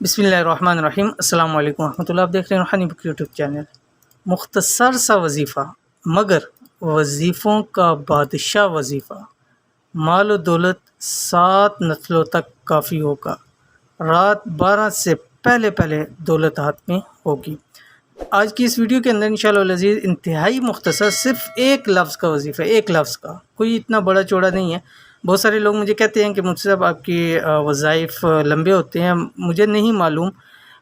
بسم اللہ الرحمن الرحیم۔ السلام علیکم ورحمۃ اللہ۔ آپ دیکھ رہے ہیں روحانی بک یوٹیوب چینل۔ مختصر سا وظیفہ مگر وظیفوں کا بادشاہ وظیفہ، مال و دولت 7 نسلوں تک کافی ہوگا، رات 12 سے پہلے دولت ہاتھ میں ہوگی۔ آج کی اس ویڈیو کے اندر انشاءاللہ العزیز انتہائی مختصر صرف ایک لفظ کا وظیفہ، ایک لفظ کا، کوئی اتنا بڑا چوڑا نہیں ہے۔ بہت سارے لوگ مجھے کہتے ہیں کہ مجھ سے آپ کی وظائف لمبے ہوتے ہیں، مجھے نہیں معلوم،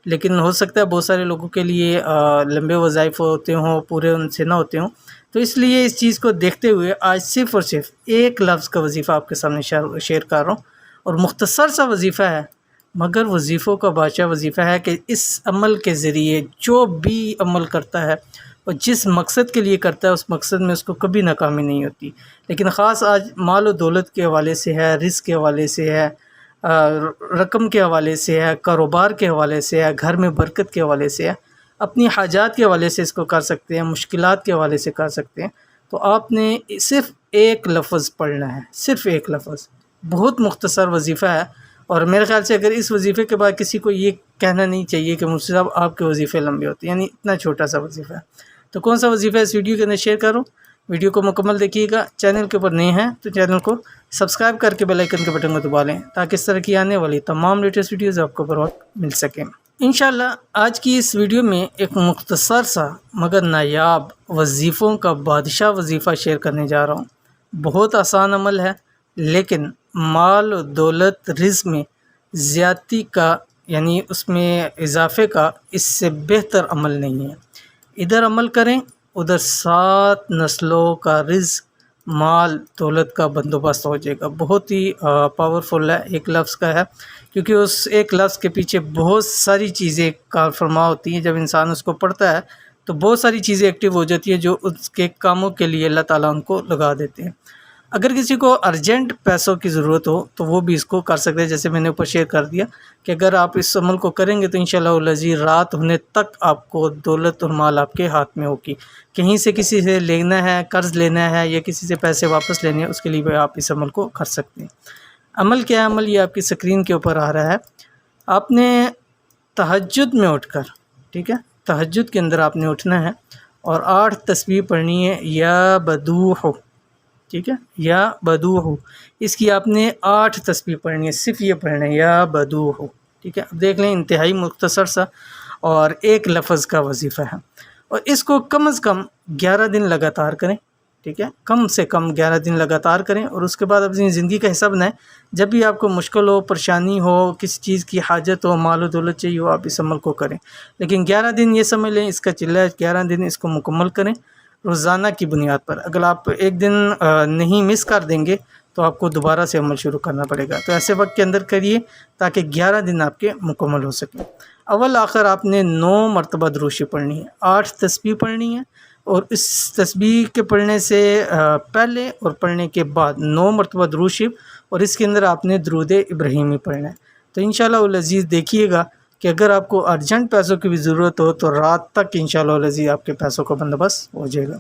لیکن ہو سکتا ہے بہت سارے لوگوں کے لیے لمبے وظائف ہوتے ہوں، پورے ان سے نہ ہوتے ہوں، تو اس لیے اس چیز کو دیکھتے ہوئے آج صرف اور صرف ایک لفظ کا وظیفہ آپ کے سامنے شیئر کر رہا ہوں، اور مختصر سا وظیفہ ہے مگر وظیفوں کا بادشاہ وظیفہ ہے کہ اس عمل کے ذریعے جو بھی عمل کرتا ہے اور جس مقصد کے لیے کرتا ہے اس مقصد میں اس کو کبھی ناکامی نہیں ہوتی۔ لیکن خاص آج مال و دولت کے حوالے سے ہے، رزق کے حوالے سے ہے، رقم کے حوالے سے ہے، کاروبار کے حوالے سے ہے، گھر میں برکت کے حوالے سے ہے، اپنی حاجات کے حوالے سے اس کو کر سکتے ہیں، مشکلات کے حوالے سے کر سکتے ہیں۔ تو آپ نے صرف ایک لفظ پڑھنا ہے، صرف ایک لفظ، بہت مختصر وظیفہ ہے، اور میرے خیال سے اگر اس وظیفے کے بعد کسی کو یہ کہنا نہیں چاہیے کہ مجھ سے صاحب آپ کے وظیفے لمبے ہوتے ہیں، یعنی اتنا چھوٹا سا وظیفہ ہے۔ تو کون سا وظیفہ اس ویڈیو کے اندر شیئر کروں؟ ویڈیو کو مکمل دیکھیے گا۔ چینل کے اوپر نئے ہیں تو چینل کو سبسکرائب کر کے بیل آئیکن کے بٹن کو دبا لیں تاکہ اس طرح کی آنے والی تمام لیٹسٹ ویڈیوز آپ کو بر وقت مل سکیں۔ انشاءاللہ آج کی اس ویڈیو میں ایک مختصر سا مگر نایاب وظیفوں کا بادشاہ وظیفہ شیئر کرنے جا رہا ہوں۔ بہت آسان عمل ہے، لیکن مال و دولت رزق میں زیادتی کا یعنی اس میں اضافے کا اس سے بہتر عمل نہیں ہے۔ ادھر عمل کریں ادھر 7 نسلوں کا رزق، مال دولت کا بندوبست ہو جائے گا۔ بہت ہی پاورفل ہے، ایک لفظ کا ہے، کیونکہ اس ایک لفظ کے پیچھے بہت ساری چیزیں کار فرما ہوتی ہیں۔ جب انسان اس کو پڑھتا ہے تو بہت ساری چیزیں ایکٹیو ہو جاتی ہیں جو اس کے کاموں کے لیے اللہ تعالیٰ ان کو لگا دیتے ہیں۔ اگر کسی کو ارجنٹ پیسوں کی ضرورت ہو تو وہ بھی اس کو کر سکتے ہیں، جیسے میں نے اوپر شیئر کر دیا کہ اگر آپ اس عمل کو کریں گے تو انشاءاللہ العزیز رات ہونے تک آپ کو دولت اور مال آپ کے ہاتھ میں ہوگی۔ کہیں سے کسی سے لینا ہے، قرض لینا ہے یا کسی سے پیسے واپس لینے ہیں، اس کے لیے بھی آپ اس عمل کو کر سکتے ہیں۔ عمل کیا ہے؟ عمل یہ آپ کی سکرین کے اوپر آ رہا ہے۔ آپ نے تہجد میں اٹھ کر، ٹھیک ہے، تہجد کے اندر آپ نے اٹھنا ہے اور 8 تسبیح پڑھنی ہے، یا بدوح، ٹھیک ہے، یا بدوح، اس کی آپ نے 8 تسبیح پڑھنی ہے، صرف یہ پڑھنا ہے یا بدوح، ٹھیک ہے۔ اب دیکھ لیں انتہائی مختصر سا اور ایک لفظ کا وظیفہ ہے، اور اس کو کم از کم 11 دن لگاتار کریں، ٹھیک ہے، کم سے کم 11 دن لگاتار کریں، اور اس کے بعد اپنی زندگی کا حصہ بنائیں۔ جب بھی آپ کو مشکل ہو، پریشانی ہو، کسی چیز کی حاجت ہو، مال و دولت چاہیے ہو، آپ اس عمل کو کریں، لیکن 11 دن یہ سمجھ لیں اس کا چلہ ہے، 11 دن اس کو مکمل کریں روزانہ کی بنیاد پر۔ اگر آپ ایک دن نہیں مس کر دیں گے تو آپ کو دوبارہ سے عمل شروع کرنا پڑے گا، تو ایسے وقت کے اندر کریے تاکہ 11 دن آپ کے مکمل ہو سکیں۔ اول آخر آپ نے 9 مرتبہ درود شریف پڑھنی ہے، 8 تسبیح پڑھنی ہے، اور اس تسبیح کے پڑھنے سے پہلے اور پڑھنے کے بعد 9 مرتبہ درود شریف، اور اس کے اندر آپ نے درود ابراہیمی پڑھنا ہے۔ تو انشاءاللہ العزیز دیکھیے گا کہ اگر آپ کو ارجنٹ پیسوں کی بھی ضرورت ہو تو رات تک انشاءاللہ العزیز آپ کے پیسوں کا بندوبست ہو جائے گا۔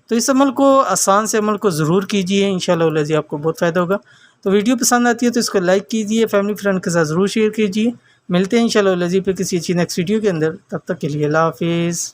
تو اس عمل کو، آسان سے عمل کو ضرور کیجیے، انشاءاللہ العزیز آپ کو بہت فائدہ ہوگا۔ تو ویڈیو پسند آتی ہے تو اس کو لائک کیجیے، فیملی فرینڈ کے ساتھ ضرور شیئر کیجیے۔ ملتے ہیں انشاءاللہ العزیز پہ کسی اچھی نیکسٹ ویڈیو کے اندر، تب تک کے لیے اللہ حافظ۔